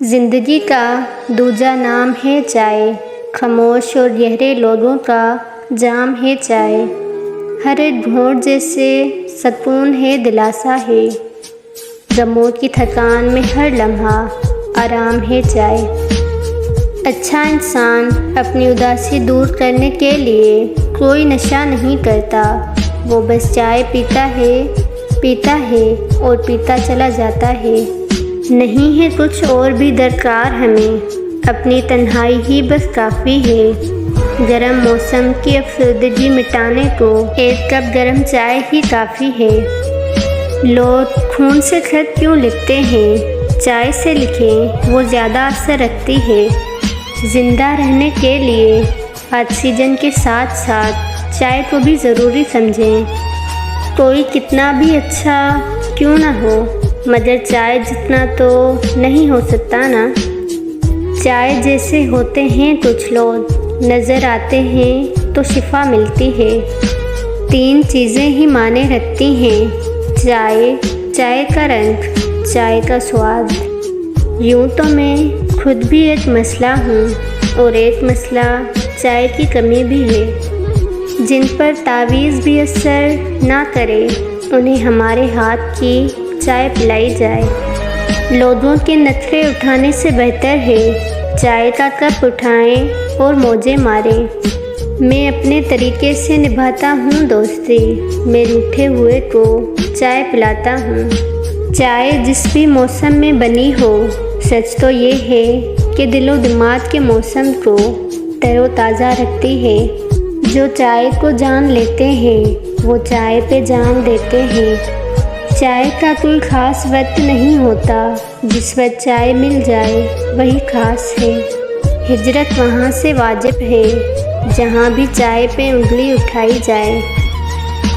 जिंदगी का दूजा नाम है चाय, खामोश और गहरे लोगों का जाम है चाय। हर एक घूंट जैसे सुकून है, दिलासा है। गमों की थकान में हर लम्हा आराम है चाय। अच्छा इंसान अपनी उदासी दूर करने के लिए कोई नशा नहीं करता, वो बस चाय पीता है और पीता चला जाता है। नहीं है कुछ और भी दरकार हमें, अपनी तन्हाई ही बस काफ़ी है। गरम मौसम की अफसरदगी मिटाने को एक कप गरम चाय ही काफ़ी है। लोग खून से खत क्यों लिखते हैं, चाय से लिखें वो ज़्यादा असर रखती है। ज़िंदा रहने के लिए ऑक्सीजन के साथ साथ चाय को भी ज़रूरी समझें। कोई कितना भी अच्छा क्यों ना हो, मगर चाय जितना तो नहीं हो सकता ना। चाय जैसे होते हैं कुछ लोग, नज़र आते हैं तो शिफा मिलती है। 3 चीज़ें ही माने रखती हैं, चाय का रंग, चाय का स्वाद। यूँ तो मैं खुद भी एक मसला हूँ और एक मसला चाय की कमी भी है। जिन पर तावीज़ भी असर ना करे, उन्हें हमारे हाथ की चाय पिलाई जाए। लोगों के नखरे उठाने से बेहतर है चाय का कप उठाएं और मौजे मारें। मैं अपने तरीके से निभाता हूँ दोस्ती, मैं रूठे हुए को चाय पिलाता हूँ। चाय जिस भी मौसम में बनी हो, सच तो ये है कि दिलो दिमाग के मौसम को तरोताज़ा रखती है। जो चाय को जान लेते हैं वो चाय पे जान देते हैं। चाय का कोई ख़ास वक्त नहीं होता, जिस वक्त चाय मिल जाए वही ख़ास है। हिजरत वहाँ से वाजिब है जहाँ भी चाय पे उंगली उठाई जाए।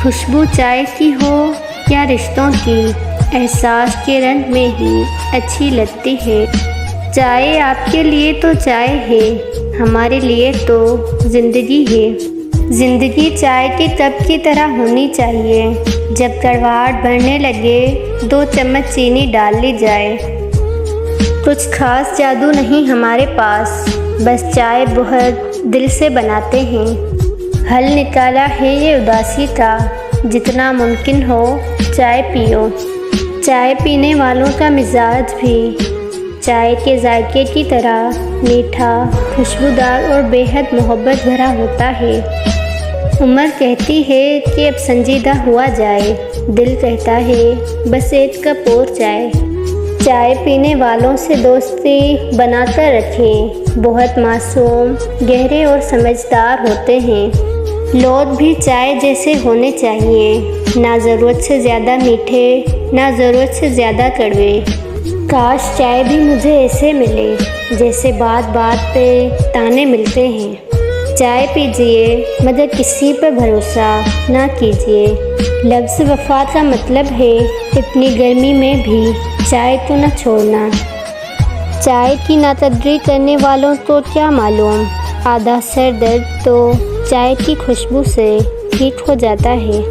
खुशबू चाय की हो या रिश्तों की, एहसास के रंग में ही अच्छी लगती है। चाय आपके लिए तो चाय है, हमारे लिए तो ज़िंदगी है। ज़िंदगी चाय के कप की तरह होनी चाहिए। जब कड़वाहट बढ़ने लगे 2 चम्मच चीनी डाल ली जाए। कुछ खास जादू नहीं हमारे पास, बस चाय बहुत दिल से बनाते हैं। हल निकाला है ये उदासी का, जितना मुमकिन हो चाय पियो। चाय पीने वालों का मिजाज भी चाय के जायके की तरह मीठा, खुशबूदार और बेहद मोहब्बत भरा होता है। उम्र कहती है कि अब संजीदा हुआ जाए, दिल कहता है बस एक कप और चाय। चाय पीने वालों से दोस्ती बनाकर रखें, बहुत मासूम, गहरे और समझदार होते हैं। लोग भी चाय जैसे होने चाहिए, ना ज़रूरत से ज़्यादा मीठे, ना ज़रूरत से ज़्यादा कड़वे। काश चाय भी मुझे ऐसे मिले जैसे बात बात पे ताने मिलते हैं। चाय पीजिए मगर किसी पर भरोसा ना कीजिए। लफ्ज़ वफ़ा का मतलब है इतनी गर्मी में भी चाय को न छोड़ना। चाय की नाकदरी करने वालों को क्या मालूम, आधा सर दर्द तो चाय की खुशबू से ठीक हो जाता है।